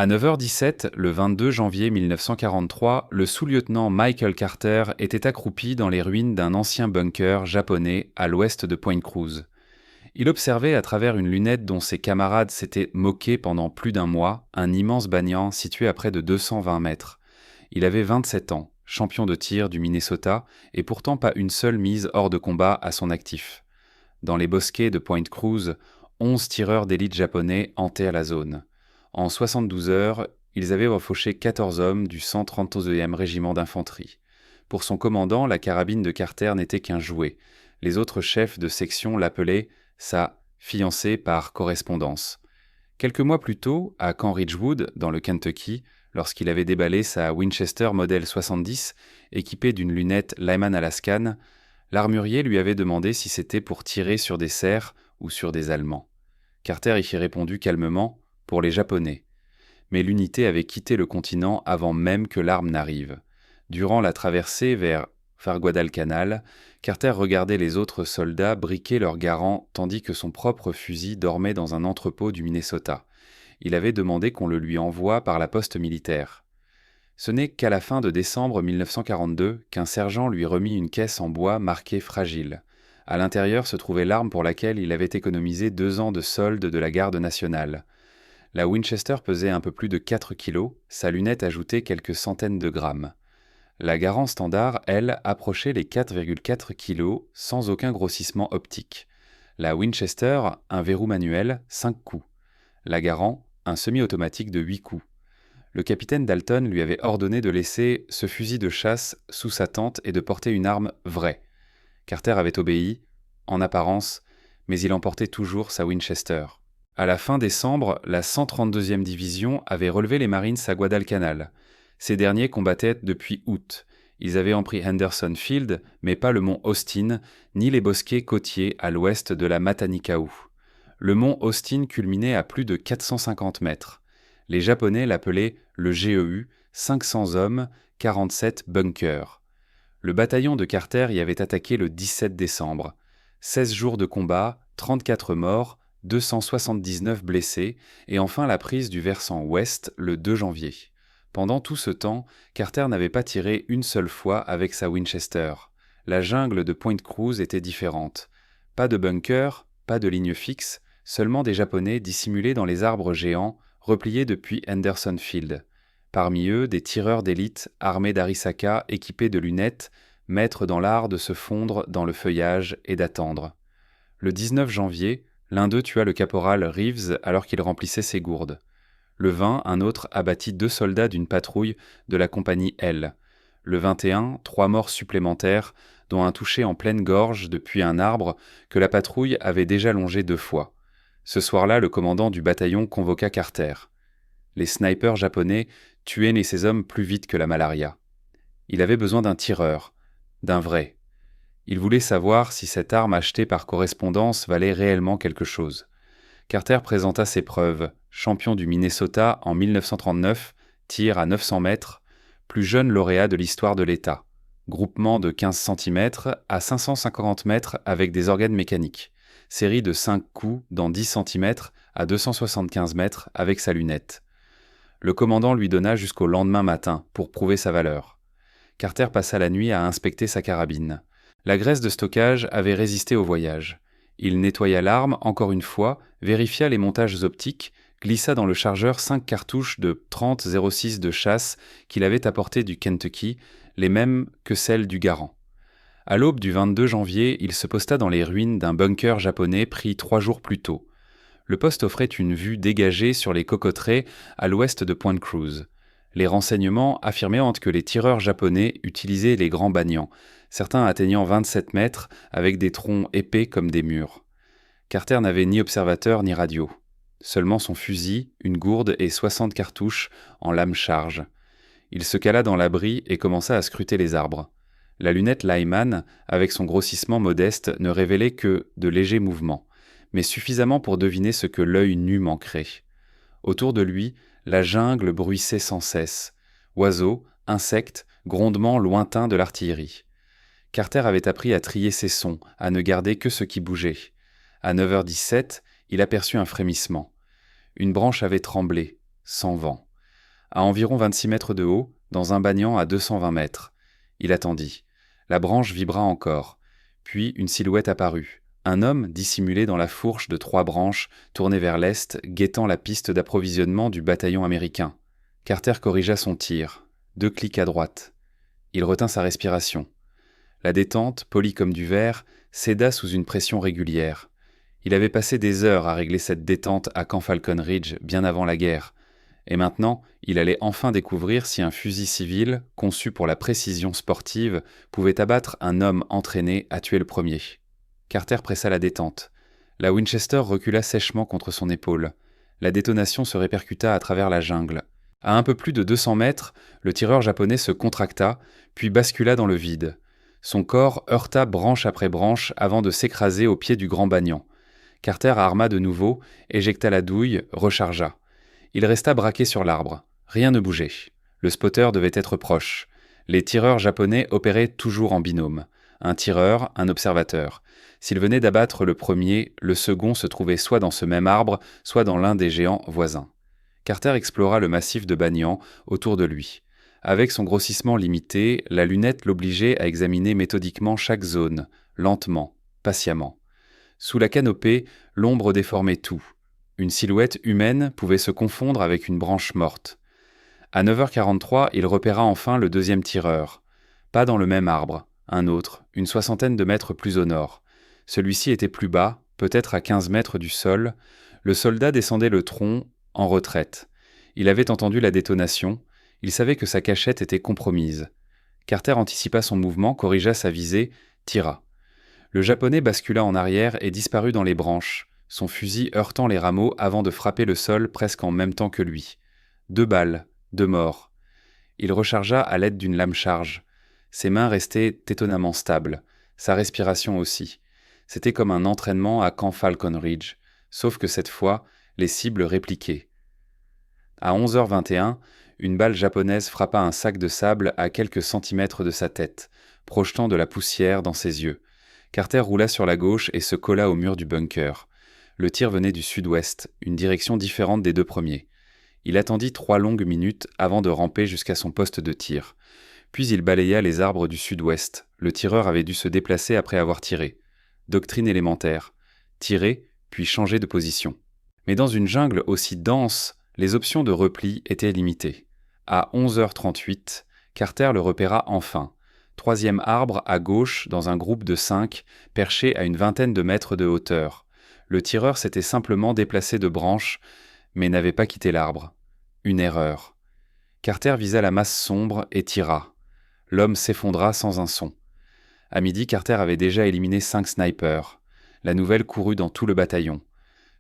À 9h17, le 22 janvier 1943, le sous-lieutenant Michael Carter était accroupi dans les ruines d'un ancien bunker japonais à l'ouest de Point Cruz. Il observait à travers une lunette dont ses camarades s'étaient moqués pendant plus d'un mois un immense banyan situé à près de 220 mètres. Il avait 27 ans, champion de tir du Minnesota, et pourtant pas une seule mise hors de combat à son actif. Dans les bosquets de Point Cruz, 11 tireurs d'élite japonais hantaient la zone. En 72 heures, ils avaient refauché 14 hommes du 132e régiment d'infanterie. Pour son commandant, la carabine de Carter n'était qu'un jouet. Les autres chefs de section l'appelaient sa fiancée par correspondance. Quelques mois plus tôt, à Camp Ridgewood, dans le Kentucky, lorsqu'il avait déballé sa Winchester Model 70, équipée d'une lunette Lyman Alaskan, l'armurier lui avait demandé si c'était pour tirer sur des cerfs ou sur des Allemands. Carter y répondu calmement « pour les Japonais ». Mais l'unité avait quitté le continent avant même que l'arme n'arrive. Durant la traversée vers Guadalcanal, Carter regardait les autres soldats briquer leurs garants tandis que son propre fusil dormait dans un entrepôt du Minnesota. Il avait demandé qu'on le lui envoie par la poste militaire. Ce n'est qu'à la fin de décembre 1942 qu'un sergent lui remit une caisse en bois marquée « Fragile ». À l'intérieur se trouvait l'arme pour laquelle il avait économisé 2 ans de solde de la garde nationale. La Winchester pesait un peu plus de 4 kilos, sa lunette ajoutait quelques centaines de grammes. La Garand standard, elle, approchait les 4,4 kilos sans aucun grossissement optique. La Winchester, un verrou manuel, 5 coups. La Garand, un semi-automatique de 8 coups. Le capitaine Dalton lui avait ordonné de laisser ce fusil de chasse sous sa tente et de porter une arme vraie. Carter avait obéi, en apparence, mais il emportait toujours sa Winchester. À la fin décembre, la 132e division avait relevé les Marines à Guadalcanal. Ces derniers combattaient depuis août. Ils avaient empris Henderson Field, mais pas le mont Austin, ni les bosquets côtiers à l'ouest de la Matanikau. Le mont Austin culminait à plus de 450 mètres. Les Japonais l'appelaient le GEU, 500 hommes, 47 bunkers. Le bataillon de Carter y avait attaqué le 17 décembre. 16 jours de combat, 34 morts, 279 blessés, et enfin la prise du versant ouest le 2 janvier. Pendant tout ce temps, Carter n'avait pas tiré une seule fois avec sa Winchester. La jungle de Point Cruz était différente. Pas de bunker, pas de ligne fixe, seulement des Japonais dissimulés dans les arbres géants, repliés depuis Henderson Field. Parmi eux, des tireurs d'élite armés d'arisaka équipés de lunettes, maîtres dans l'art de se fondre dans le feuillage et d'attendre. Le 19 janvier, l'un d'eux tua le caporal Reeves alors qu'il remplissait ses gourdes. Le 20, un autre abattit 2 soldats d'une patrouille de la compagnie L. Le 21, 3 morts supplémentaires, dont un touché en pleine gorge depuis un arbre que la patrouille avait déjà longé 2 fois. Ce soir-là, le commandant du bataillon convoqua Carter. Les snipers japonais tuaient ces hommes plus vite que la malaria. Il avait besoin d'un tireur, d'un vrai. Il voulait savoir si cette arme achetée par correspondance valait réellement quelque chose. Carter présenta ses preuves. Champion du Minnesota en 1939, tir à 900 mètres, plus jeune lauréat de l'histoire de l'État. Groupement de 15 cm à 550 mètres avec des organes mécaniques. Série de 5 coups dans 10 cm à 275 mètres avec sa lunette. Le commandant lui donna jusqu'au lendemain matin pour prouver sa valeur. Carter passa la nuit à inspecter sa carabine. La graisse de stockage avait résisté au voyage. Il nettoya l'arme encore une fois, vérifia les montages optiques, glissa dans le chargeur 5 cartouches de 30-06 de chasse qu'il avait apportées du Kentucky, les mêmes que celles du Garand. À l'aube du 22 janvier, il se posta dans les ruines d'un bunker japonais pris 3 jours plus tôt. Le poste offrait une vue dégagée sur les cocoteraies à l'ouest de Point Cruz. Les renseignements affirmaient que les tireurs japonais utilisaient les grands banians, certains atteignant 27 mètres avec des troncs épais comme des murs. Carter n'avait ni observateur ni radio. Seulement son fusil, une gourde et 60 cartouches en lame charge. Il se cala dans l'abri et commença à scruter les arbres. La lunette Lyman, avec son grossissement modeste, ne révélait que de légers mouvements, mais suffisamment pour deviner ce que l'œil nu manquerait. Autour de lui, la jungle bruissait sans cesse. Oiseaux, insectes, grondements lointains de l'artillerie. Carter avait appris à trier ses sons, à ne garder que ce qui bougeait. À 9h17, il aperçut un frémissement. Une branche avait tremblé, sans vent. à environ 26 mètres de haut, dans un banyan à 220 mètres. Il attendit. La branche vibra encore. Puis une silhouette apparut. Un homme, dissimulé dans la fourche de 3 branches, tourné vers l'est, guettant la piste d'approvisionnement du bataillon américain. Carter corrigea son tir. 2 clics à droite. Il retint sa respiration. La détente, polie comme du verre, céda sous une pression régulière. Il avait passé des heures à régler cette détente à Camp Falcon Ridge, bien avant la guerre. Et maintenant, il allait enfin découvrir si un fusil civil, conçu pour la précision sportive, pouvait abattre un homme entraîné à tuer le premier. Carter pressa la détente. La Winchester recula sèchement contre son épaule. La détonation se répercuta à travers la jungle. À un peu plus de 200 mètres, le tireur japonais se contracta, puis bascula dans le vide. Son corps heurta branche après branche avant de s'écraser au pied du grand banyan. Carter arma de nouveau, éjecta la douille, rechargea. Il resta braqué sur l'arbre. Rien ne bougeait. Le spotter devait être proche. Les tireurs japonais opéraient toujours en binôme. Un tireur, un observateur. S'il venait d'abattre le premier, le second se trouvait soit dans ce même arbre, soit dans l'un des géants voisins. Carter explora le massif de banyan autour de lui. Avec son grossissement limité, la lunette l'obligeait à examiner méthodiquement chaque zone, lentement, patiemment. Sous la canopée, l'ombre déformait tout. Une silhouette humaine pouvait se confondre avec une branche morte. À 9h43, il repéra enfin le deuxième tireur. Pas dans le même arbre, un autre, une 60aine de mètres plus au nord. Celui-ci était plus bas, peut-être à 15 mètres du sol. Le soldat descendait le tronc, en retraite. Il avait entendu la détonation. Il savait que sa cachette était compromise. Carter anticipa son mouvement, corrigea sa visée, tira. Le Japonais bascula en arrière et disparut dans les branches, son fusil heurtant les rameaux avant de frapper le sol presque en même temps que lui. 2 balles, 2 morts. Il rechargea à l'aide d'une lame-charge. Ses mains restaient étonnamment stables, sa respiration aussi. C'était comme un entraînement à Camp Falcon Ridge, sauf que cette fois, les cibles répliquaient. À 11h21, une balle japonaise frappa un sac de sable à quelques centimètres de sa tête, projetant de la poussière dans ses yeux. Carter roula sur la gauche et se colla au mur du bunker. Le tir venait du sud-ouest, une direction différente des 2 premiers. Il attendit 3 longues minutes avant de ramper jusqu'à son poste de tir. Puis il balaya les arbres du sud-ouest. Le tireur avait dû se déplacer après avoir tiré. Doctrine élémentaire. Tirer, puis changer de position. Mais dans une jungle aussi dense, les options de repli étaient limitées. À 11h38, Carter le repéra enfin. 3e arbre à gauche dans un groupe de 5, perché à une vingtaine de mètres de hauteur. Le tireur s'était simplement déplacé de branche, mais n'avait pas quitté l'arbre. Une erreur. Carter visa la masse sombre et tira. L'homme s'effondra sans un son. À midi, Carter avait déjà éliminé 5 snipers. La nouvelle courut dans tout le bataillon.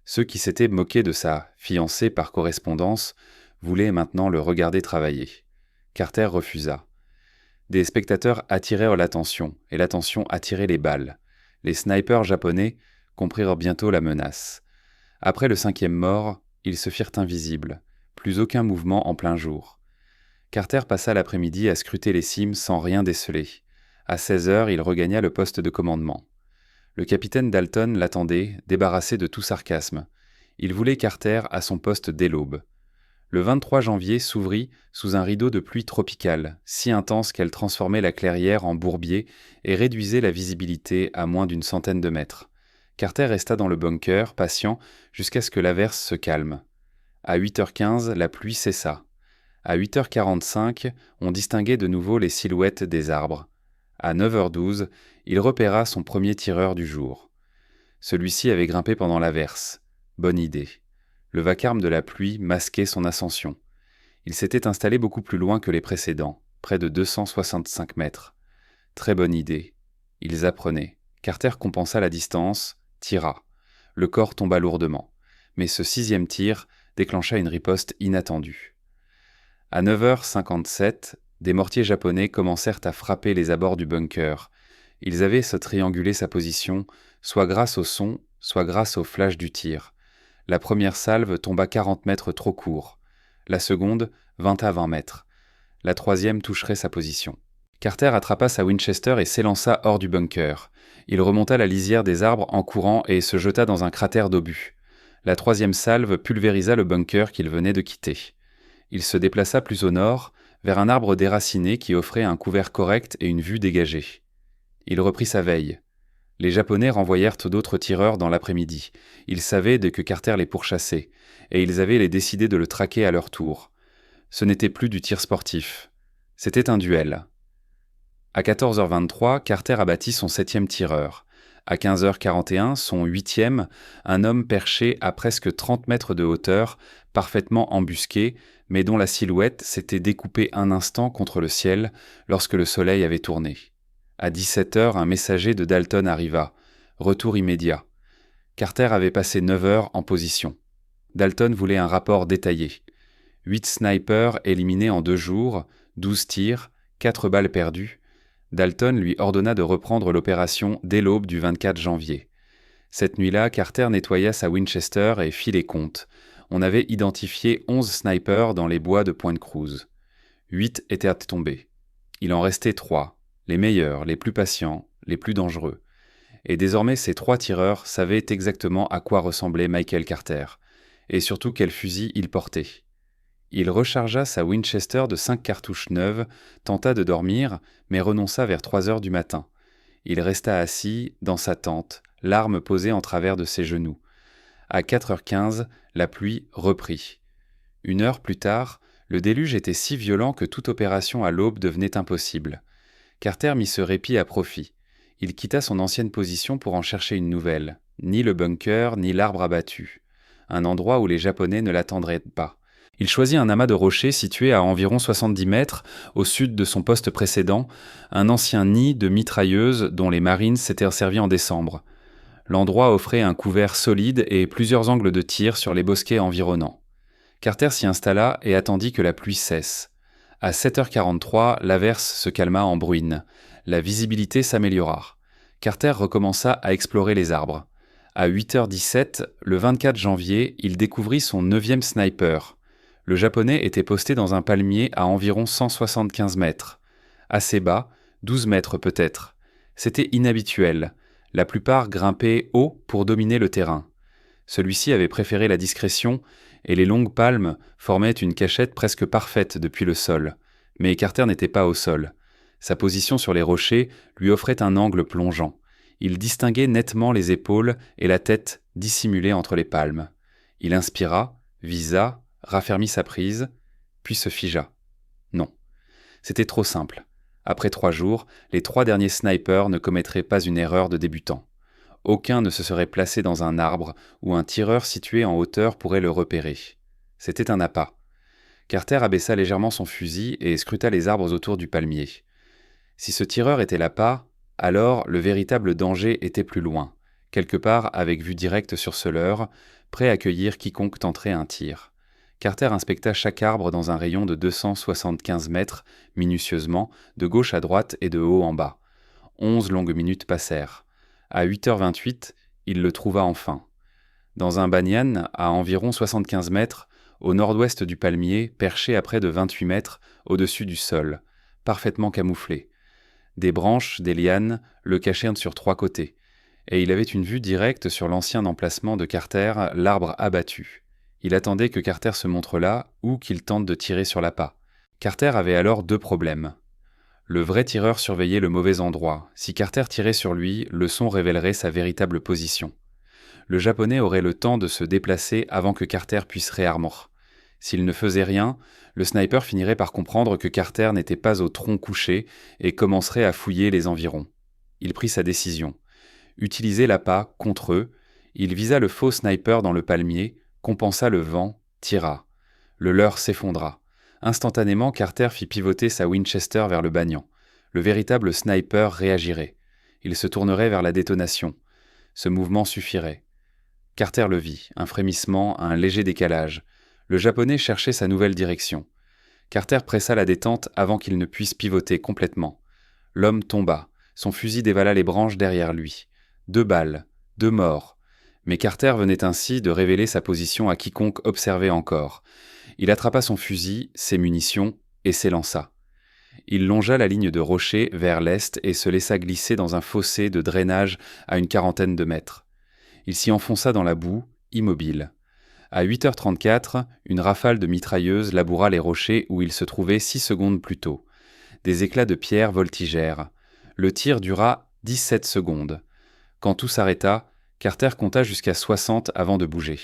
Ceux qui s'étaient moqués de sa fiancée par correspondance voulaient maintenant le regarder travailler. Carter refusa. Des spectateurs attirèrent l'attention, et l'attention attirait les balles. Les snipers japonais comprirent bientôt la menace. Après le 5e mort, ils se firent invisibles. Plus aucun mouvement en plein jour. Carter passa l'après-midi à scruter les cimes sans rien déceler. À 16h, il regagna le poste de commandement. Le capitaine Dalton l'attendait, débarrassé de tout sarcasme. Il voulait Carter à son poste dès l'aube. Le 23 janvier s'ouvrit sous un rideau de pluie tropicale, si intense qu'elle transformait la clairière en bourbier et réduisait la visibilité à moins d'une centaine de mètres. Carter resta dans le bunker, patient, jusqu'à ce que l'averse se calme. À 8h15, la pluie cessa. À 8h45, on distinguait de nouveau les silhouettes des arbres. À 9h12, il repéra son premier tireur du jour. Celui-ci avait grimpé pendant l'averse. Bonne idée. Le vacarme de la pluie masquait son ascension. Il s'était installé beaucoup plus loin que les précédents, près de 265 mètres. Très bonne idée. Ils apprenaient. Carter compensa la distance, tira. Le corps tomba lourdement. Mais ce 6e tir déclencha une riposte inattendue. À 9h57, des mortiers japonais commencèrent à frapper les abords du bunker. Ils avaient se trianguler sa position, soit grâce au son, soit grâce au flash du tir. La première salve tomba 40 mètres trop court. La seconde, 20 à 20 mètres. La troisième toucherait sa position. Carter attrapa sa Winchester et s'élança hors du bunker. Il remonta la lisière des arbres en courant et se jeta dans un cratère d'obus. La troisième salve pulvérisa le bunker qu'il venait de quitter. Il se déplaça plus au nord, vers un arbre déraciné qui offrait un couvert correct et une vue dégagée. Il reprit sa veille. Les Japonais renvoyèrent d'autres tireurs dans l'après-midi. Ils savaient que Carter les pourchassait, et ils avaient décidé de le traquer à leur tour. Ce n'était plus du tir sportif. C'était un duel. À 14h23, Carter abattit son 7e tireur. À 15h41, son 8e, un homme perché à presque 30 mètres de hauteur, parfaitement embusqué, mais dont la silhouette s'était découpée un instant contre le ciel lorsque le soleil avait tourné. À 17h, un messager de Dalton arriva. Retour immédiat. Carter avait passé 9 heures en position. Dalton voulait un rapport détaillé. 8 snipers éliminés en 2 jours, 12 tirs, 4 balles perdues. Dalton lui ordonna de reprendre l'opération dès l'aube du 24 janvier. Cette nuit-là, Carter nettoya sa Winchester et fit les comptes. On avait identifié 11 snipers dans les bois de Point Cruz. 8 étaient tombés. Il en restait 3, les meilleurs, les plus patients, les plus dangereux. Et désormais, ces 3 tireurs savaient exactement à quoi ressemblait Michael Carter, et surtout quel fusil il portait. Il rechargea sa Winchester de 5 cartouches neuves, tenta de dormir, mais renonça vers 3 heures du matin. Il resta assis, dans sa tente, l'arme posée en travers de ses genoux. À 4h15, la pluie reprit. 1 heure plus tard, le déluge était si violent que toute opération à l'aube devenait impossible. Carter mit ce répit à profit. Il quitta son ancienne position pour en chercher une nouvelle. Ni le bunker, ni l'arbre abattu. Un endroit où les Japonais ne l'attendraient pas. Il choisit un amas de rochers situé à environ 70 mètres au sud de son poste précédent, un ancien nid de mitrailleuses dont les Marines s'étaient servis en décembre. L'endroit offrait un couvert solide et plusieurs angles de tir sur les bosquets environnants. Carter s'y installa et attendit que la pluie cesse. À 7h43, l'averse se calma en bruine. La visibilité s'améliora. Carter recommença à explorer les arbres. À 8h17, le 24 janvier, il découvrit son 9e sniper. Le Japonais était posté dans un palmier à environ 175 mètres. Assez bas, 12 mètres peut-être. C'était inhabituel. La plupart grimpaient haut pour dominer le terrain. Celui-ci avait préféré la discrétion et les longues palmes formaient une cachette presque parfaite depuis le sol. Mais Carter n'était pas au sol. Sa position sur les rochers lui offrait un angle plongeant. Il distinguait nettement les épaules et la tête dissimulée entre les palmes. Il inspira, visa, raffermit sa prise, puis se figea. Non. C'était trop simple. Après 3 jours, les 3 derniers snipers ne commettraient pas une erreur de débutant. Aucun ne se serait placé dans un arbre où un tireur situé en hauteur pourrait le repérer. C'était un appât. Carter abaissa légèrement son fusil et scruta les arbres autour du palmier. Si ce tireur était l'appât, alors le véritable danger était plus loin, quelque part avec vue directe sur ce leurre, prêt à accueillir quiconque tenterait un tir. Carter inspecta chaque arbre dans un rayon de 275 mètres, minutieusement, de gauche à droite et de haut en bas. 11 longues minutes passèrent. À 8h28, il le trouva enfin. Dans un banyan, à environ 75 mètres, au nord-ouest du palmier, perché à près de 28 mètres, au-dessus du sol, parfaitement camouflé. Des branches, des lianes, le cachaient sur 3 côtés, et il avait une vue directe sur l'ancien emplacement de Carter, l'arbre abattu. Il attendait que Carter se montre là ou qu'il tente de tirer sur l'appât. Carter avait alors 2 problèmes. Le vrai tireur surveillait le mauvais endroit. Si Carter tirait sur lui, le son révélerait sa véritable position. Le Japonais aurait le temps de se déplacer avant que Carter puisse réarmor. S'il ne faisait rien, le sniper finirait par comprendre que Carter n'était pas au tronc couché et commencerait à fouiller les environs. Il prit sa décision. Utiliser l'appât contre eux, il visa le faux sniper dans le palmier, compensa le vent, tira. Le leurre s'effondra. Instantanément, Carter fit pivoter sa Winchester vers le banyan. Le véritable sniper réagirait. Il se tournerait vers la détonation. Ce mouvement suffirait. Carter le vit, un frémissement, un léger décalage. Le Japonais cherchait sa nouvelle direction. Carter pressa la détente avant qu'il ne puisse pivoter complètement. L'homme tomba. Son fusil dévala les branches derrière lui. 2 balles, 2 morts. Mais Carter venait ainsi de révéler sa position à quiconque observait encore. Il attrapa son fusil, ses munitions, et s'élança. Il longea la ligne de rochers vers l'est et se laissa glisser dans un fossé de drainage à une 40aine de mètres. Il s'y enfonça dans la boue, immobile. À 8h34, une rafale de mitrailleuses laboura les rochers où ils se trouvaient 6 secondes plus tôt. Des éclats de pierre voltigèrent. Le tir dura 17 secondes. Quand tout s'arrêta, Carter compta jusqu'à 60 avant de bouger.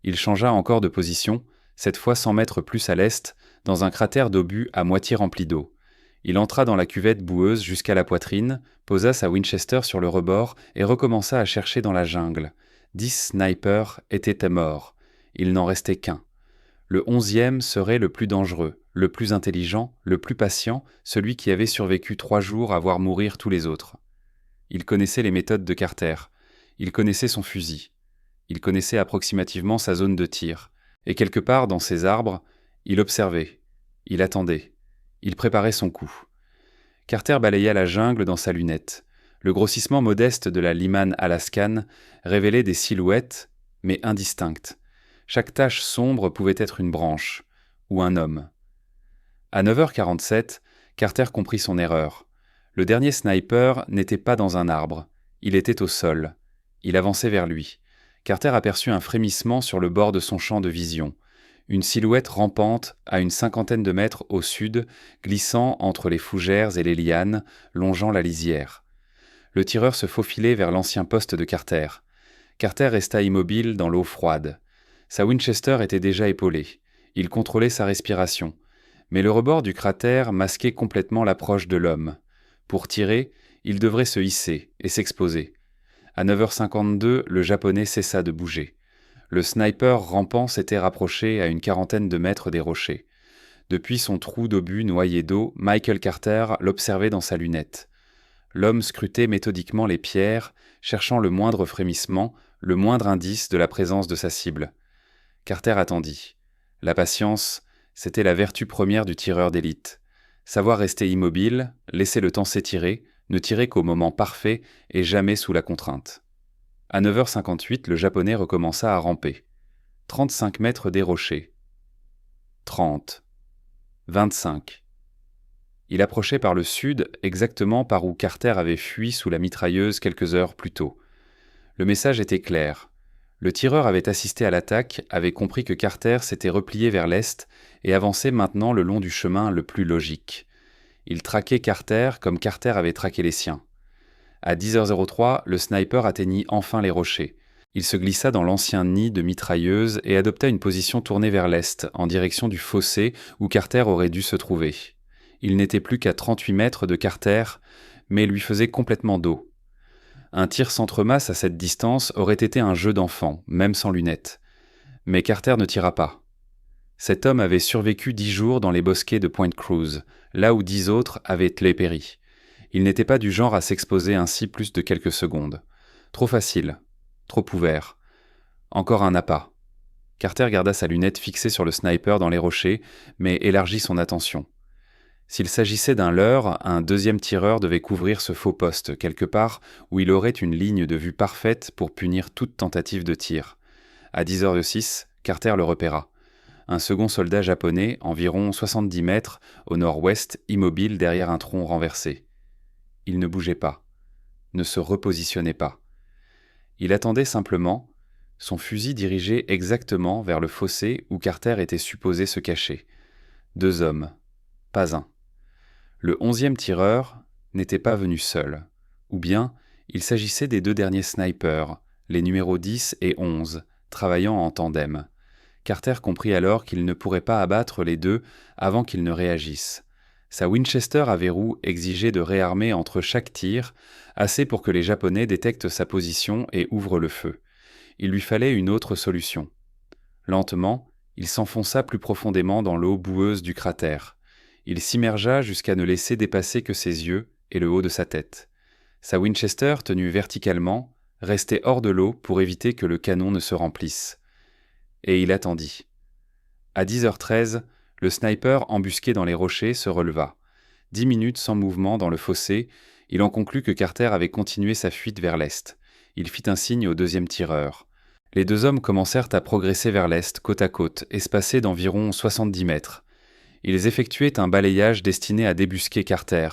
Il changea encore de position, cette fois 100 mètres plus à l'est, dans un cratère d'obus à moitié rempli d'eau. Il entra dans la cuvette boueuse jusqu'à la poitrine, posa sa Winchester sur le rebord et recommença à chercher dans la jungle. 10 snipers étaient morts. Il n'en restait qu'un. Le 11e serait le plus dangereux, le plus intelligent, le plus patient, celui qui avait survécu 3 jours à voir mourir tous les autres. Il connaissait les méthodes de Carter. Il connaissait son fusil. Il connaissait approximativement sa zone de tir. Et quelque part dans ces arbres, il observait. Il attendait. Il préparait son coup. Carter balaya la jungle dans sa lunette. Le grossissement modeste de la Lyman alaskane révélait des silhouettes, mais indistinctes. Chaque tache sombre pouvait être une branche, ou un homme. À 9h47, Carter comprit son erreur. Le dernier sniper n'était pas dans un arbre, il était au sol. Il avançait vers lui. Carter aperçut un frémissement sur le bord de son champ de vision. Une silhouette rampante à une 50aine de mètres au sud, glissant entre les fougères et les lianes, longeant la lisière. Le tireur se faufilait vers l'ancien poste de Carter. Carter resta immobile dans l'eau froide. Sa Winchester était déjà épaulée. Il contrôlait sa respiration. Mais le rebord du cratère masquait complètement l'approche de l'homme. Pour tirer, il devrait se hisser et s'exposer. À 9h52, le Japonais cessa de bouger. Le sniper rampant s'était rapproché à une 40aine de mètres des rochers. Depuis son trou d'obus noyé d'eau, Michael Carter l'observait dans sa lunette. L'homme scrutait méthodiquement les pierres, cherchant le moindre frémissement, le moindre indice de la présence de sa cible. Carter attendit. La patience, c'était la vertu première du tireur d'élite. Savoir rester immobile, laisser le temps s'étirer, ne tirer qu'au moment parfait et jamais sous la contrainte. À 9h58, le Japonais recommença à ramper. 35 mètres des rochers. 30. 25. Il approchait par le sud, exactement par où Carter avait fui sous la mitrailleuse quelques heures plus tôt. Le message était clair. Le tireur avait assisté à l'attaque, avait compris que Carter s'était replié vers l'est et avançait maintenant le long du chemin le plus logique. Il traquait Carter comme Carter avait traqué les siens. À 10h03, le sniper atteignit enfin les rochers. Il se glissa dans l'ancien nid de mitrailleuse et adopta une position tournée vers l'est, en direction du fossé où Carter aurait dû se trouver. Il n'était plus qu'à 38 mètres de Carter, mais lui faisait complètement dos. Un tir s'entremasse à cette distance aurait été un jeu d'enfant, même sans lunettes. Mais Carter ne tira pas. Cet homme avait survécu 10 jours dans les bosquets de Point Cruz, là où 10 autres avaient péri. Il n'était pas du genre à s'exposer ainsi plus de quelques secondes. Trop facile, trop ouvert. Encore un appât. Carter garda sa lunette fixée sur le sniper dans les rochers, mais élargit son attention. S'il s'agissait d'un leurre, un deuxième tireur devait couvrir ce faux poste, quelque part où il aurait une ligne de vue parfaite pour punir toute tentative de tir. À 10h06, Carter le repéra. Un second soldat japonais, environ 70 mètres, au nord-ouest, immobile derrière un tronc renversé. Il ne bougeait pas, ne se repositionnait pas. Il attendait simplement, son fusil dirigé exactement vers le fossé où Carter était supposé se cacher. 2 hommes, pas un. Le 11e tireur n'était pas venu seul, ou bien il s'agissait des 2 derniers snipers, les numéros 10 et 11, travaillant en tandem. Carter comprit alors qu'il ne pourrait pas abattre les 2 avant qu'ils ne réagissent. Sa Winchester à verrou exigeait de réarmer entre chaque tir, assez pour que les Japonais détectent sa position et ouvrent le feu. Il lui fallait une autre solution. Lentement, il s'enfonça plus profondément dans l'eau boueuse du cratère. Il s'immergea jusqu'à ne laisser dépasser que ses yeux et le haut de sa tête. Sa Winchester, tenue verticalement, restait hors de l'eau pour éviter que le canon ne se remplisse. Et il attendit. À 10h13, le sniper embusqué dans les rochers se releva. 10 minutes sans mouvement dans le fossé, il en conclut que Carter avait continué sa fuite vers l'est. Il fit un signe au deuxième tireur. Les 2 hommes commencèrent à progresser vers l'est, côte à côte, espacés d'environ 70 mètres. Ils effectuaient un balayage destiné à débusquer Carter.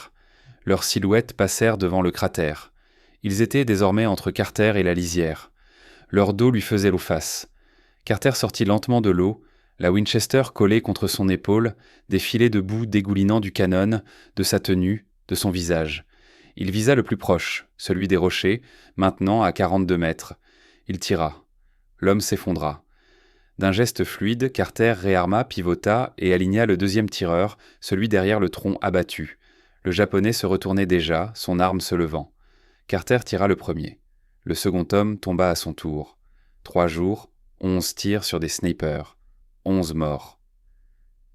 Leurs silhouettes passèrent devant le cratère. Ils étaient désormais entre Carter et la lisière. Leur dos lui faisait l'eau face. Carter sortit lentement de l'eau, la Winchester collée contre son épaule, des filets de boue dégoulinant du canon, de sa tenue, de son visage. Il visa le plus proche, celui des rochers, maintenant à 42 mètres. Il tira. L'homme s'effondra. D'un geste fluide, Carter réarma, pivota et aligna le deuxième tireur, celui derrière le tronc abattu. Le Japonais se retournait déjà, son arme se levant. Carter tira le premier. Le second homme tomba à son tour. 3 jours, 11 tirs sur des snipers. 11 morts.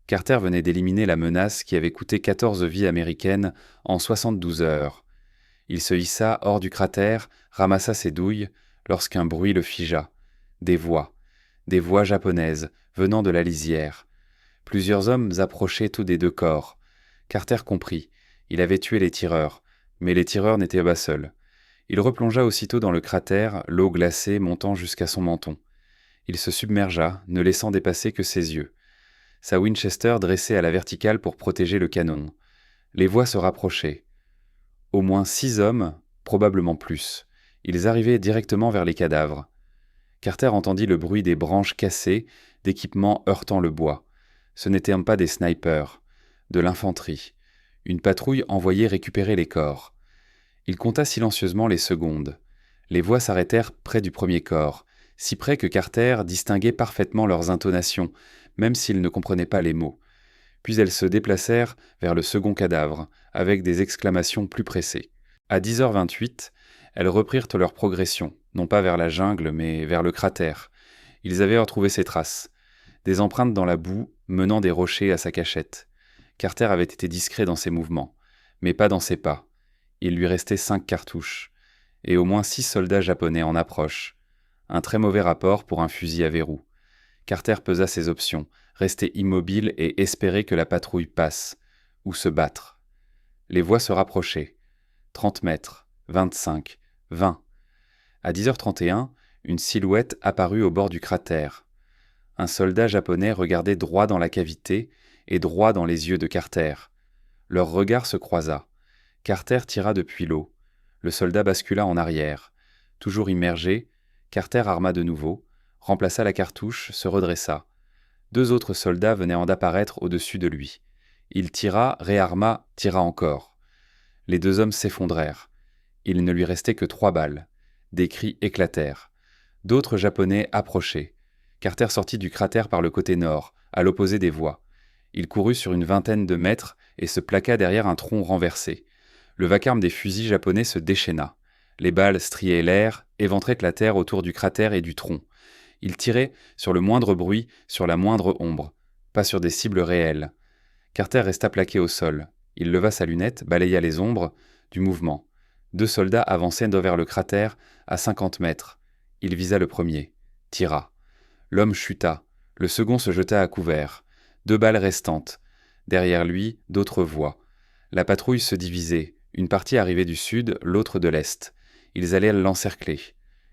Carter venait d'éliminer la menace qui avait coûté 14 vies américaines en 72 heures. Il se hissa hors du cratère, ramassa ses douilles, lorsqu'un bruit le figea. Des voix japonaises, venant de la lisière. Plusieurs hommes approchaient tous des 2 corps. Carter comprit. Il avait tué les tireurs, mais les tireurs n'étaient pas seuls. Il replongea aussitôt dans le cratère, l'eau glacée montant jusqu'à son menton. Il se submergea, ne laissant dépasser que ses yeux. Sa Winchester dressée à la verticale pour protéger le canon. Les voix se rapprochaient. Au moins 6 hommes, probablement plus. Ils arrivaient directement vers les cadavres. Carter entendit le bruit des branches cassées, d'équipements heurtant le bois. Ce n'étaient pas des snipers, de l'infanterie. Une patrouille envoyait récupérer les corps. Il compta silencieusement les secondes. Les voix s'arrêtèrent près du premier corps, si près que Carter distinguait parfaitement leurs intonations, même s'il ne comprenait pas les mots. Puis elles se déplacèrent vers le second cadavre, avec des exclamations plus pressées. À 10h28, elles reprirent leur progression, non pas vers la jungle, mais vers le cratère. Ils avaient retrouvé ses traces. Des empreintes dans la boue, menant des rochers à sa cachette. Carter avait été discret dans ses mouvements, mais pas dans ses pas. Il lui restait 5 cartouches, et au moins 6 soldats japonais en approche. Un très mauvais rapport pour un fusil à verrou. Carter pesa ses options, rester immobile et espérer que la patrouille passe, ou se battre. Les voix se rapprochaient. 30 mètres, 25, 20. À 10h31, une silhouette apparut au bord du cratère. Un soldat japonais regardait droit dans la cavité et droit dans les yeux de Carter. Leur regard se croisa. Carter tira depuis l'eau. Le soldat bascula en arrière. Toujours immergé, Carter arma de nouveau, remplaça la cartouche, se redressa. 2 autres soldats venaient d'apparaître au-dessus de lui. Il tira, réarma, tira encore. Les 2 hommes s'effondrèrent. Il ne lui restait que 3 balles. Des cris éclatèrent. D'autres Japonais approchaient. Carter sortit du cratère par le côté nord, à l'opposé des voies. Il courut sur une vingtaine de mètres et se plaqua derrière un tronc renversé. Le vacarme des fusils japonais se déchaîna. Les balles striaient l'air, éventraient la terre autour du cratère et du tronc. Il tirait sur le moindre bruit, sur la moindre ombre, pas sur des cibles réelles. Carter resta plaqué au sol. Il leva sa lunette, balaya les ombres, du mouvement. 2 soldats avançaient vers le cratère à 50 mètres. Il visa le premier, tira. L'homme chuta, le second se jeta à couvert. 2 balles restantes. Derrière lui, d'autres voix. La patrouille se divisait, une partie arrivait du sud, l'autre de l'est. Ils allaient l'encercler.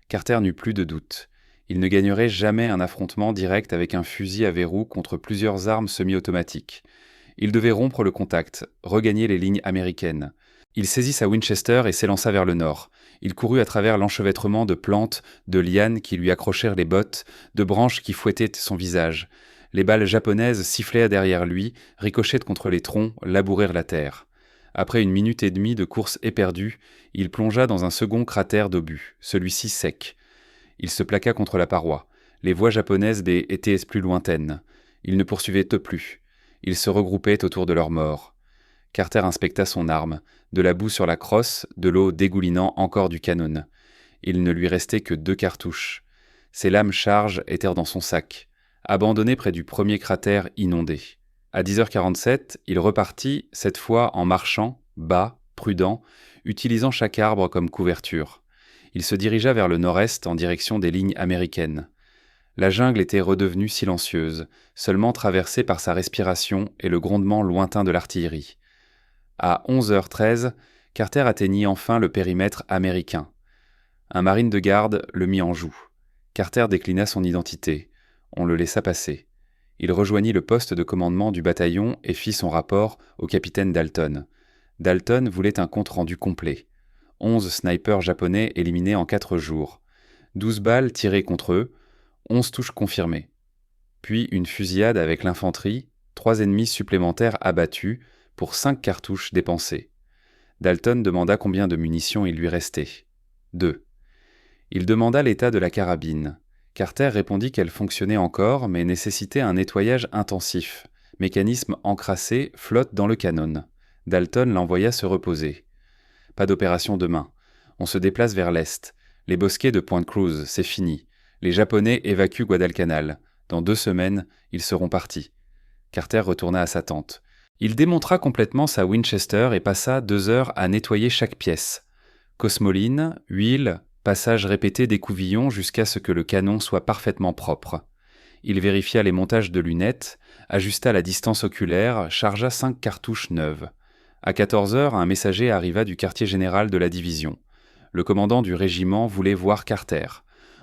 Carter n'eut plus de doute. Il ne gagnerait jamais un affrontement direct avec un fusil à verrou contre plusieurs armes semi-automatiques. Il devait rompre le contact, regagner les lignes américaines. Il saisit sa Winchester et s'élança vers le nord. Il courut à travers l'enchevêtrement de plantes, de lianes qui lui accrochèrent les bottes, de branches qui fouettaient son visage. Les balles japonaises sifflaient derrière lui, ricochaient contre les troncs, labourirent la terre. Après 1 minute et demie de course éperdue, il plongea dans un second cratère d'obus, celui-ci sec. Il se plaqua contre la paroi. Les voix japonaises étaient plus lointaines. Ils ne poursuivaient plus. Ils se regroupaient autour de leur mort. Carter inspecta son arme, de la boue sur la crosse, de l'eau dégoulinant encore du canon. Il ne lui restait que 2 cartouches. Ses lames charges étaient dans son sac, abandonné près du premier cratère inondé. À 10h47, il repartit, cette fois en marchant, bas, prudent, utilisant chaque arbre comme couverture. Il se dirigea vers le nord-est en direction des lignes américaines. La jungle était redevenue silencieuse, seulement traversée par sa respiration et le grondement lointain de l'artillerie. À 11h13, Carter atteignit enfin le périmètre américain. Un marine de garde le mit en joue. Carter déclina son identité. On le laissa passer. Il rejoignit le poste de commandement du bataillon et fit son rapport au capitaine Dalton. Dalton voulait un compte-rendu complet. 11 snipers japonais éliminés en 4 jours. 12 balles tirées contre eux. 11 touches confirmées. Puis une fusillade avec l'infanterie, 3 ennemis supplémentaires abattus pour 5 cartouches dépensées. Dalton demanda combien de munitions il lui restait. 2. Il demanda l'état de la carabine. Carter répondit qu'elle fonctionnait encore, mais nécessitait un nettoyage intensif. Mécanisme encrassé flotte dans le canon. Dalton l'envoya se reposer. Pas d'opération demain. On se déplace vers l'est. Les bosquets de Point Cruz, c'est fini. Les Japonais évacuent Guadalcanal. Dans 2 semaines, ils seront partis. Carter retourna à sa tente. Il démontra complètement sa Winchester et passa 2 heures à nettoyer chaque pièce. Cosmoline, huile, passage répété des couvillons jusqu'à ce que le canon soit parfaitement propre. Il vérifia les montages de lunettes, ajusta la distance oculaire, chargea 5 cartouches neuves. À 14 heures, un messager arriva du quartier général de la division. Le commandant du régiment voulait voir Carter.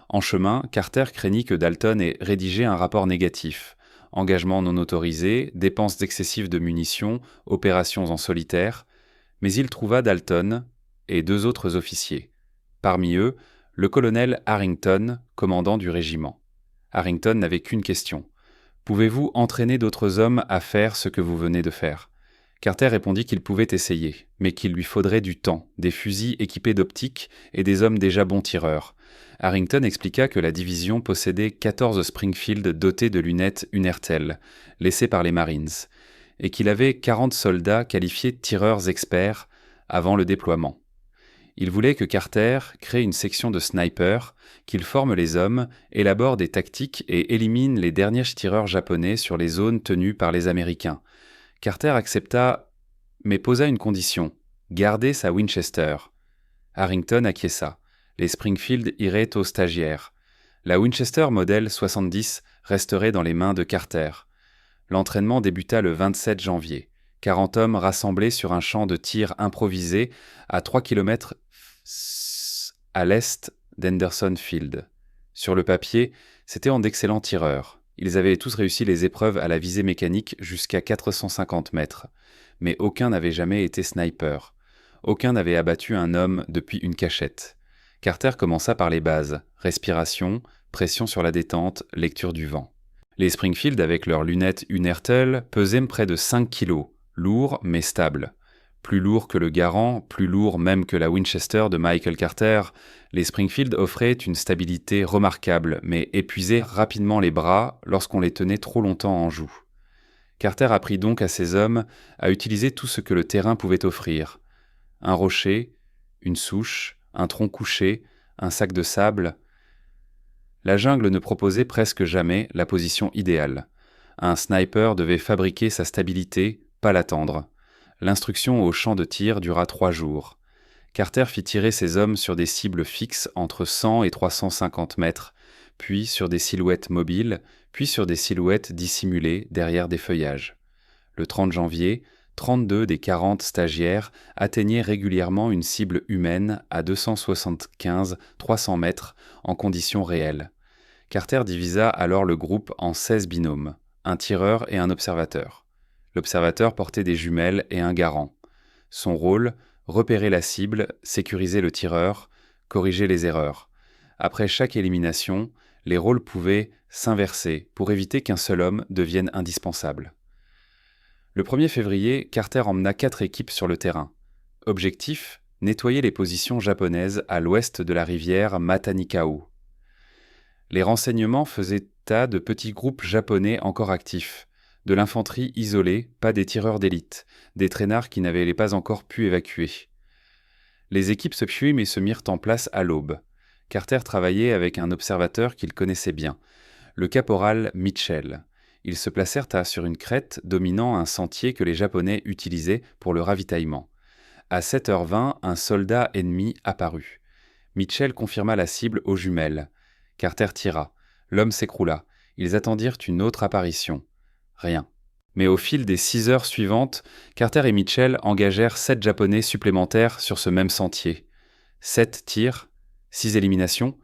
En chemin, Carter craignit que Dalton ait rédigé un rapport négatif. Engagement non autorisé, dépenses excessives de munitions, opérations en solitaire. Mais il trouva Dalton et 2 autres officiers. Parmi eux, le colonel Harrington, commandant du régiment. Harrington n'avait qu'une question. « Pouvez-vous entraîner d'autres hommes à faire ce que vous venez de faire ?» Carter répondit qu'il pouvait essayer, mais qu'il lui faudrait du temps, des fusils équipés d'optiques et des hommes déjà bons tireurs. Harrington expliqua que la division possédait 14 Springfield dotés de lunettes Unertel, laissées par les Marines, et qu'il avait 40 soldats qualifiés de tireurs experts avant le déploiement. Il voulait que Carter crée une section de snipers, qu'il forme les hommes, élabore des tactiques et élimine les derniers tireurs japonais sur les zones tenues par les Américains. Carter accepta, mais posa une condition, garder sa Winchester. Harrington acquiesça. Les Springfield iraient aux stagiaires. La Winchester modèle 70 resterait dans les mains de Carter. L'entraînement débuta le 27 janvier. 40 hommes rassemblés sur un champ de tir improvisé à 3 km à l'est d'Henderson Field. Sur le papier, c'étaient d'excellents tireurs. Ils avaient tous réussi les épreuves à la visée mécanique jusqu'à 450 mètres. Mais aucun n'avait jamais été sniper. Aucun n'avait abattu un homme depuis une cachette. Carter commença par les bases, respiration, pression sur la détente, lecture du vent. Les Springfield, avec leurs lunettes Unertel, pesaient près de 5 kilos, lourds mais stables. Plus lourds que le Garand, plus lourds même que la Winchester de Michael Carter, les Springfield offraient une stabilité remarquable, mais épuisaient rapidement les bras lorsqu'on les tenait trop longtemps en joue. Carter apprit donc à ses hommes à utiliser tout ce que le terrain pouvait offrir. Un rocher, une souche, un tronc couché, un sac de sable. La jungle ne proposait presque jamais la position idéale. Un sniper devait fabriquer sa stabilité, pas l'attendre. L'instruction au champ de tir dura 3 jours. Carter fit tirer ses hommes sur des cibles fixes entre 100 et 350 mètres, puis sur des silhouettes mobiles, puis sur des silhouettes dissimulées derrière des feuillages. Le 30 janvier, 32 des 40 stagiaires atteignaient régulièrement une cible humaine à 275-300 mètres en conditions réelles. Carter divisa alors le groupe en 16 binômes, un tireur et un observateur. L'observateur portait des jumelles et un garant. Son rôle, repérer la cible, sécuriser le tireur, corriger les erreurs. Après chaque élimination, les rôles pouvaient s'inverser pour éviter qu'un seul homme devienne indispensable. Le 1er février, Carter emmena 4 équipes sur le terrain. Objectif, nettoyer les positions japonaises à l'ouest de la rivière Matanikau. Les renseignements faisaient état de petits groupes japonais encore actifs. De l'infanterie isolée, pas des tireurs d'élite, des traînards qui n'avaient pas encore pu évacuer. Les équipes se fuient mais se mirent en place à l'aube. Carter travaillait avec un observateur qu'il connaissait bien, le caporal Mitchell. Ils se placèrent sur une crête dominant un sentier que les Japonais utilisaient pour le ravitaillement. À 7h20, un soldat ennemi apparut. Mitchell confirma la cible aux jumelles. Carter tira. L'homme s'écroula. Ils attendirent une autre apparition. Rien. Mais au fil des 6 heures suivantes, Carter et Mitchell engagèrent 7 Japonais supplémentaires sur ce même sentier. 7 tirs, 6 éliminations,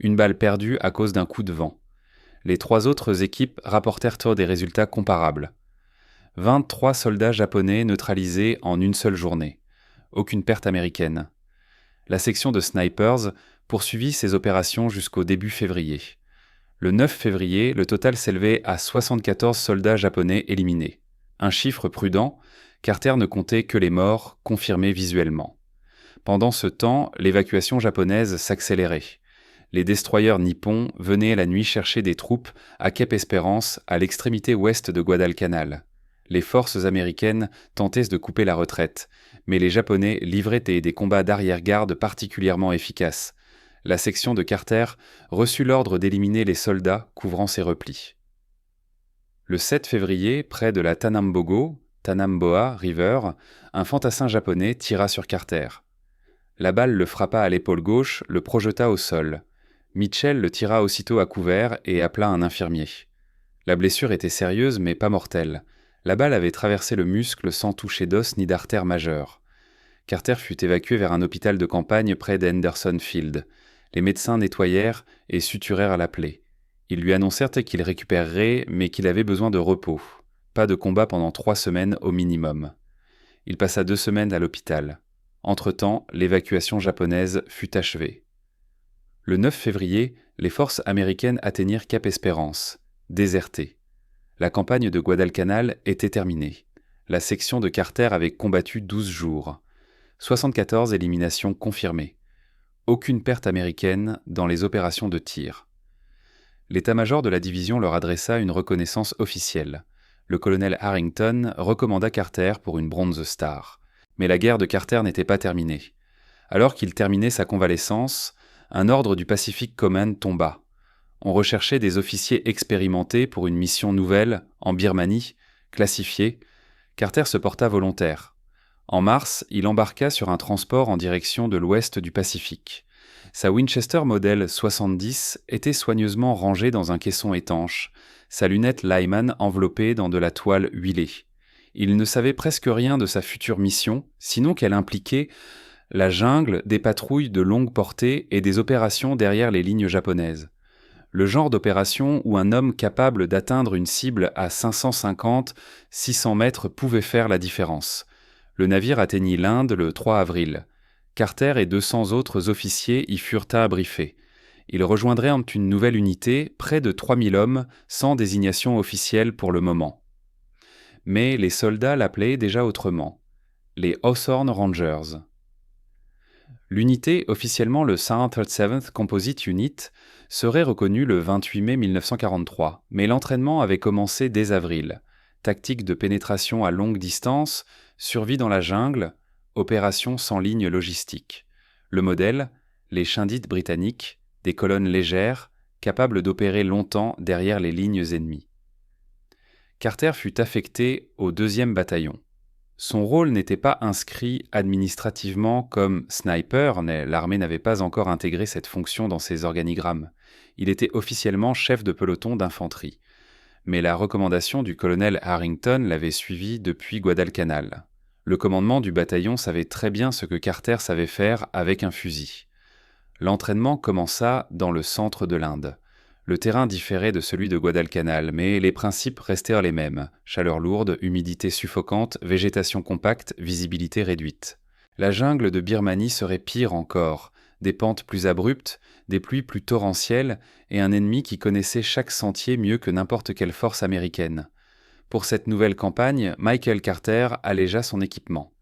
une balle perdue à cause d'un coup de vent. Les 3 autres équipes rapportèrent des résultats comparables. 23 soldats japonais neutralisés en une seule journée. Aucune perte américaine. La section de snipers poursuivit ses opérations jusqu'au début février. Le 9 février, le total s'élevait à 74 soldats japonais éliminés. Un chiffre prudent, Carter ne comptait que les morts, confirmés visuellement. Pendant ce temps, l'évacuation japonaise s'accélérait. Les destroyers nippons venaient la nuit chercher des troupes à Cape Espérance, à l'extrémité ouest de Guadalcanal. Les forces américaines tentaient de couper la retraite, mais les Japonais livraient des combats d'arrière-garde particulièrement efficaces. La section de Carter reçut l'ordre d'éliminer les soldats couvrant ses replis. Le 7 février, près de la Tanamboa River, un fantassin japonais tira sur Carter. La balle le frappa à l'épaule gauche, le projeta au sol. Mitchell le tira aussitôt à couvert et appela un infirmier. La blessure était sérieuse mais pas mortelle. La balle avait traversé le muscle sans toucher d'os ni d'artère majeure. Carter fut évacué vers un hôpital de campagne près d'Henderson Field. Les médecins nettoyèrent et suturèrent la plaie. Ils lui annoncèrent qu'il récupérerait, mais qu'il avait besoin de repos. Pas de combat pendant 3 semaines au minimum. Il passa 2 semaines à l'hôpital. Entre-temps, l'évacuation japonaise fut achevée. Le 9 février, les forces américaines atteignirent Cap Espérance, désertées. La campagne de Guadalcanal était terminée. La section de Carter avait combattu 12 jours. 74 éliminations confirmées. Aucune perte américaine dans les opérations de tir. L'état-major de la division leur adressa une reconnaissance officielle. Le colonel Harrington recommanda Carter pour une Bronze Star. Mais la guerre de Carter n'était pas terminée. Alors qu'il terminait sa convalescence, un ordre du Pacific Command tomba. On recherchait des officiers expérimentés pour une mission nouvelle, en Birmanie, classifiée. Carter se porta volontaire. En mars, il embarqua sur un transport en direction de l'ouest du Pacifique. Sa Winchester modèle 70 était soigneusement rangée dans un caisson étanche, sa lunette Lyman enveloppée dans de la toile huilée. Il ne savait presque rien de sa future mission, sinon qu'elle impliquait la jungle, des patrouilles de longue portée et des opérations derrière les lignes japonaises. Le genre d'opération où un homme capable d'atteindre une cible à 550-600 mètres pouvait faire la différence. Le navire atteignit l'Inde le 3 avril. Carter et 200 autres officiers y furent abriefés. Ils rejoindraient une nouvelle unité, près de 3000 hommes, sans désignation officielle pour le moment. Mais les soldats l'appelaient déjà autrement. Les Hawthorne Rangers. L'unité, officiellement le 137th Composite Unit, serait reconnue le 28 mai 1943, mais l'entraînement avait commencé dès avril. Tactique de pénétration à longue distance, survie dans la jungle, opération sans ligne logistique. Le modèle, les Shindites britanniques, des colonnes légères, capables d'opérer longtemps derrière les lignes ennemies. Carter fut affecté au 2e bataillon. Son rôle n'était pas inscrit administrativement comme sniper, l'armée n'avait pas encore intégré cette fonction dans ses organigrammes. Il était officiellement chef de peloton d'infanterie. Mais la recommandation du colonel Harrington l'avait suivi depuis Guadalcanal. Le commandement du bataillon savait très bien ce que Carter savait faire avec un fusil. L'entraînement commença dans le centre de l'Inde. Le terrain différait de celui de Guadalcanal, mais les principes restèrent les mêmes. Chaleur lourde, humidité suffocante, végétation compacte, visibilité réduite. La jungle de Birmanie serait pire encore. Des pentes plus abruptes, des pluies plus torrentielles et un ennemi qui connaissait chaque sentier mieux que n'importe quelle force américaine. Pour cette nouvelle campagne, Michael Carter allégea son équipement.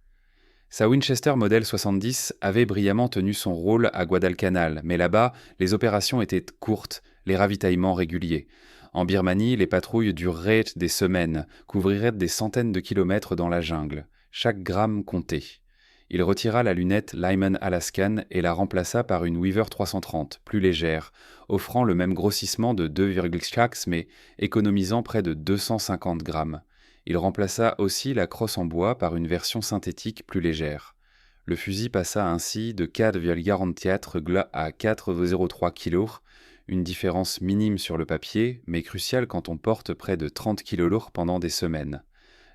Sa Winchester Model 70 avait brillamment tenu son rôle à Guadalcanal, mais là-bas, les opérations étaient courtes, les ravitaillements réguliers. En Birmanie, les patrouilles dureraient des semaines, couvriraient des centaines de kilomètres dans la jungle. Chaque gramme comptait. Il retira la lunette Lyman Alaskan et la remplaça par une Weaver 330, plus légère, offrant le même grossissement de 2,6 mais économisant près de 250 grammes. Il remplaça aussi la crosse en bois par une version synthétique plus légère. Le fusil passa ainsi de 4,44 gl à 4,03 kg, une différence minime sur le papier, mais cruciale quand on porte près de 30 kg lourds pendant des semaines.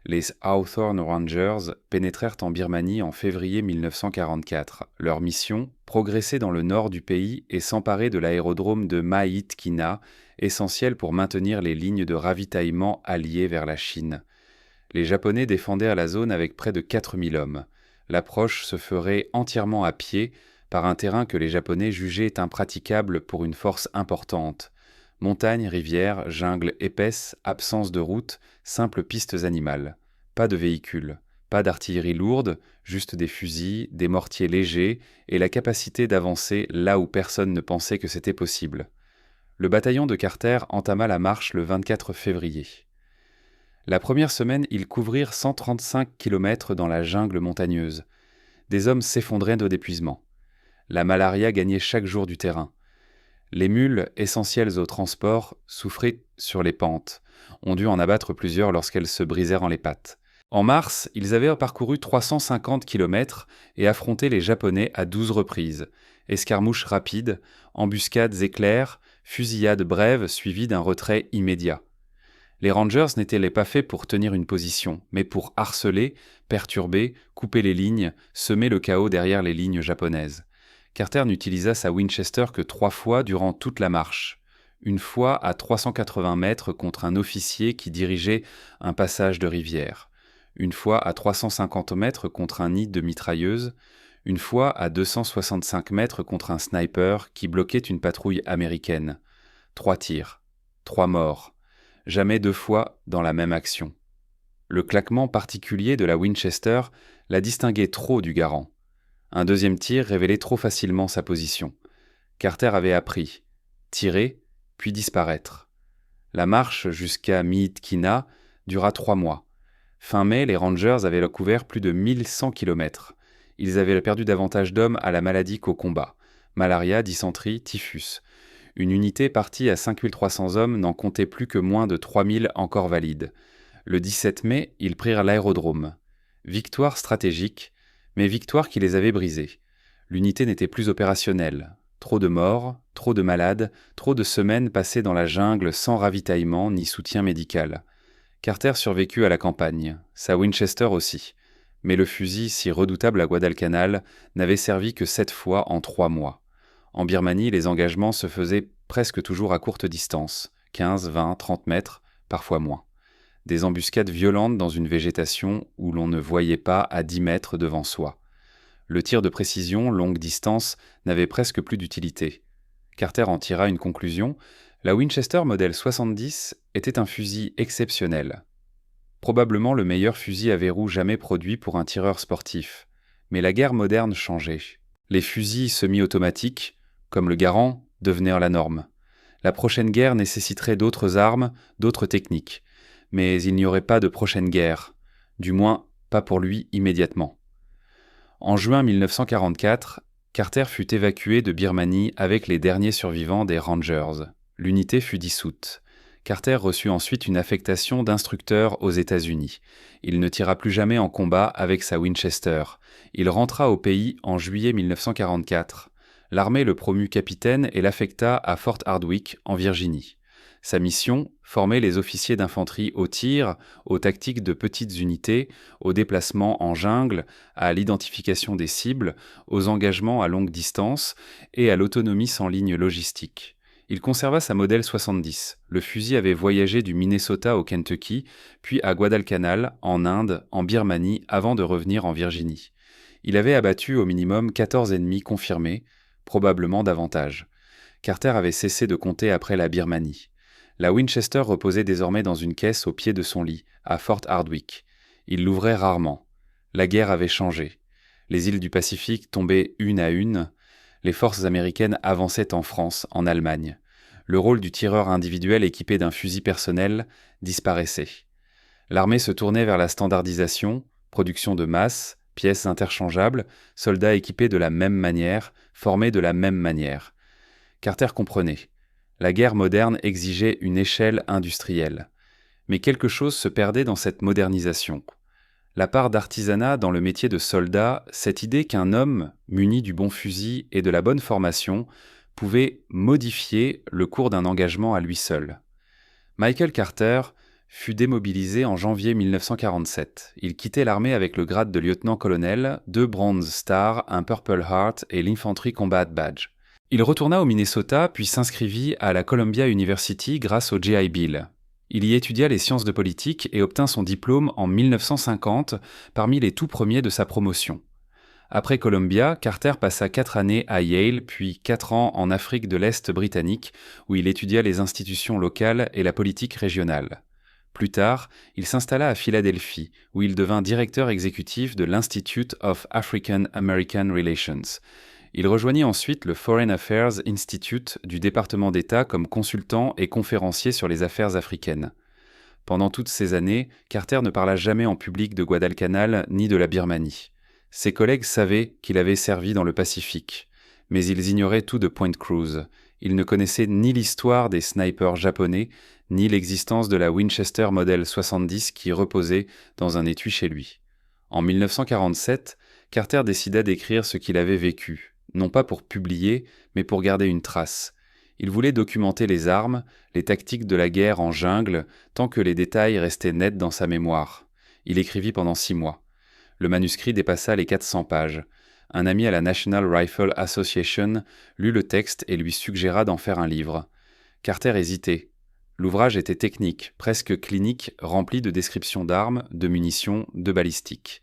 Les Hawthorne Rangers pénétrèrent en Birmanie en février 1944. Leur mission, progresser dans le nord du pays et s'emparer de l'aérodrome de Mahit Kina, essentiel pour maintenir les lignes de ravitaillement alliées vers la Chine. Les Japonais défendèrent la zone avec près de 4000 hommes. L'approche se ferait entièrement à pied, par un terrain que les Japonais jugeaient impraticable pour une force importante. Montagnes, rivières, jungle épaisse, absence de route, simples pistes animales. Pas de véhicules, pas d'artillerie lourde, juste des fusils, des mortiers légers et la capacité d'avancer là où personne ne pensait que c'était possible. Le bataillon de Carter entama la marche le 24 février. La première semaine, ils couvrirent 135 km dans la jungle montagneuse. Des hommes s'effondraient d'épuisement. La malaria gagnait chaque jour du terrain. Les mules, essentielles au transport, souffraient sur les pentes. On dut en abattre plusieurs lorsqu'elles se brisèrent en les pattes. En mars, ils avaient parcouru 350 km et affronté les Japonais à 12 reprises. Escarmouches rapides, embuscades éclairs, fusillades brèves suivies d'un retrait immédiat. Les Rangers n'étaient pas faits pour tenir une position, mais pour harceler, perturber, couper les lignes, semer le chaos derrière les lignes japonaises. Carter n'utilisa sa Winchester que 3 fois durant toute la marche. Une fois à 380 mètres contre un officier qui dirigeait un passage de rivière. Une fois à 350 mètres contre un nid de mitrailleuse. Une fois à 265 mètres contre un sniper qui bloquait une patrouille américaine. 3 tirs. 3 morts. Jamais 2 fois dans la même action. Le claquement particulier de la Winchester la distinguait trop du Garand. Un deuxième tir révélait trop facilement sa position. Carter avait appris. Tirer, puis disparaître. La marche jusqu'à Miitkina dura 3 mois. Fin mai, les Rangers avaient couvert plus de 1100 km. Ils avaient perdu davantage d'hommes à la maladie qu'au combat. Malaria, dysenterie, typhus. Une unité partie à 5300 hommes n'en comptait plus que moins de 3000 encore valides. Le 17 mai, ils prirent l'aérodrome. Victoire stratégique, mais victoire qui les avait brisés. L'unité n'était plus opérationnelle. Trop de morts, trop de malades, trop de semaines passées dans la jungle sans ravitaillement ni soutien médical. Carter survécut à la campagne, sa Winchester aussi. Mais le fusil, si redoutable à Guadalcanal, n'avait servi que 7 fois en 3 mois. En Birmanie, les engagements se faisaient presque toujours à courte distance, 15, 20, 30 mètres, parfois moins. Des embuscades violentes dans une végétation où l'on ne voyait pas à 10 mètres devant soi. Le tir de précision, longue distance, n'avait presque plus d'utilité. Carter en tira une conclusion. La Winchester modèle 70 était un fusil exceptionnel. Probablement le meilleur fusil à verrou jamais produit pour un tireur sportif. Mais la guerre moderne changeait. Les fusils semi-automatiques, comme le Garand, devenaient la norme. La prochaine guerre nécessiterait d'autres armes, d'autres techniques. Mais il n'y aurait pas de prochaine guerre. Du moins, pas pour lui immédiatement. En juin 1944, Carter fut évacué de Birmanie avec les derniers survivants des Rangers. L'unité fut dissoute. Carter reçut ensuite une affectation d'instructeur aux États-Unis. Il ne tira plus jamais en combat avec sa Winchester. Il rentra au pays en juillet 1944. L'armée le promut capitaine et l'affecta à Fort Hardwick, en Virginie. Sa mission, former les officiers d'infanterie au tir, aux tactiques de petites unités, aux déplacements en jungle, à l'identification des cibles, aux engagements à longue distance et à l'autonomie sans ligne logistique. Il conserva sa modèle 70. Le fusil avait voyagé du Minnesota au Kentucky, puis à Guadalcanal, en Inde, en Birmanie, avant de revenir en Virginie. Il avait abattu au minimum 14 ennemis confirmés, probablement davantage. Carter avait cessé de compter après la Birmanie. La Winchester reposait désormais dans une caisse au pied de son lit, à Fort Hardwick. Il l'ouvrait rarement. La guerre avait changé. Les îles du Pacifique tombaient une à une. Les forces américaines avançaient en France, en Allemagne. Le rôle du tireur individuel équipé d'un fusil personnel disparaissait. L'armée se tournait vers la standardisation, production de masse, pièces interchangeables, soldats équipés de la même manière, formés de la même manière. Carter comprenait. La guerre moderne exigeait une échelle industrielle. Mais quelque chose se perdait dans cette modernisation. La part d'artisanat dans le métier de soldat, cette idée qu'un homme, muni du bon fusil et de la bonne formation, pouvait modifier le cours d'un engagement à lui seul. Michael Carter fut démobilisé en janvier 1947. Il quittait l'armée avec le grade de lieutenant-colonel, 2 Bronze Stars, un Purple Heart et l'Infantry Combat Badge. Il retourna au Minnesota puis s'inscrivit à la Columbia University grâce au GI Bill. Il y étudia les sciences de politique et obtint son diplôme en 1950 parmi les tout premiers de sa promotion. Après Columbia, Carter passa 4 années à Yale, puis 4 ans en Afrique de l'Est britannique, où il étudia les institutions locales et la politique régionale. Plus tard, il s'installa à Philadelphie, où il devint directeur exécutif de l'Institute of African American Relations. Il rejoignit ensuite le Foreign Affairs Institute du département d'État comme consultant et conférencier sur les affaires africaines. Pendant toutes ces années, Carter ne parla jamais en public de Guadalcanal ni de la Birmanie. Ses collègues savaient qu'il avait servi dans le Pacifique, mais ils ignoraient tout de Point Cruz. Ils ne connaissaient ni l'histoire des snipers japonais, ni l'existence de la Winchester Model 70 qui reposait dans un étui chez lui. En 1947, Carter décida d'écrire ce qu'il avait vécu, non pas pour publier, mais pour garder une trace. Il voulait documenter les armes, les tactiques de la guerre en jungle, tant que les détails restaient nets dans sa mémoire. Il écrivit pendant 6 mois. Le manuscrit dépassa les 400 pages. Un ami à la National Rifle Association lut le texte et lui suggéra d'en faire un livre. Carter hésitait. L'ouvrage était technique, presque clinique, rempli de descriptions d'armes, de munitions, de balistique.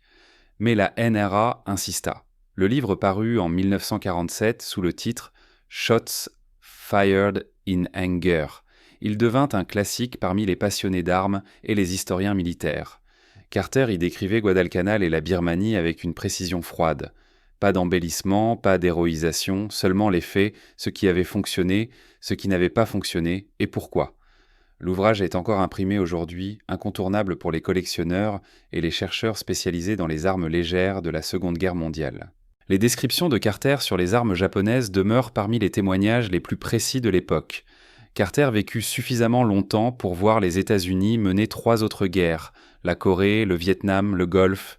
Mais la NRA insista. Le livre parut en 1947 sous le titre « Shots Fired in Anger ». Il devint un classique parmi les passionnés d'armes et les historiens militaires. Carter y décrivait Guadalcanal et la Birmanie avec une précision froide. Pas d'embellissement, pas d'héroïsation, seulement les faits, ce qui avait fonctionné, ce qui n'avait pas fonctionné, et pourquoi. L'ouvrage est encore imprimé aujourd'hui, incontournable pour les collectionneurs et les chercheurs spécialisés dans les armes légères de la Seconde Guerre mondiale. Les descriptions de Carter sur les armes japonaises demeurent parmi les témoignages les plus précis de l'époque. Carter vécut suffisamment longtemps pour voir les États-Unis mener 3 autres guerres, la Corée, le Vietnam, le Golfe.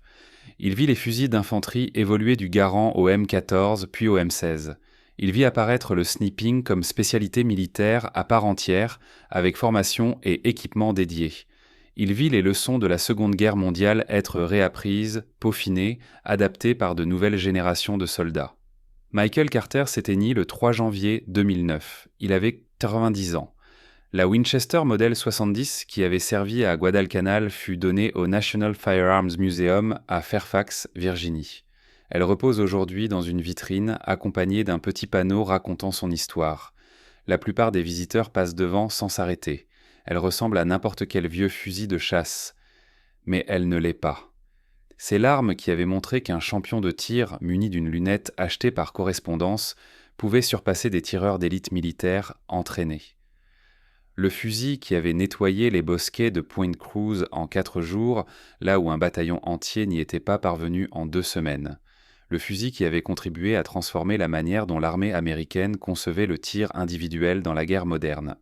Il vit les fusils d'infanterie évoluer du Garand au M14 puis au M16. Il vit apparaître le sniping comme spécialité militaire à part entière, avec formation et équipement dédiés. Il vit les leçons de la Seconde Guerre mondiale être réapprises, peaufinées, adaptées par de nouvelles générations de soldats. Michael Carter s'éteignit le 3 janvier 2009. Il avait 90 ans. La Winchester Model 70 qui avait servi à Guadalcanal fut donnée au National Firearms Museum à Fairfax, Virginie. Elle repose aujourd'hui dans une vitrine accompagnée d'un petit panneau racontant son histoire. La plupart des visiteurs passent devant sans s'arrêter. Elle ressemble à n'importe quel vieux fusil de chasse. Mais elle ne l'est pas. C'est l'arme qui avait montré qu'un champion de tir, muni d'une lunette achetée par correspondance, pouvait surpasser des tireurs d'élite militaire entraînés. Le fusil qui avait nettoyé les bosquets de Point Cruz en 4 jours, là où un bataillon entier n'y était pas parvenu en 2 semaines. Le fusil qui avait contribué à transformer la manière dont l'armée américaine concevait le tir individuel dans la guerre moderne.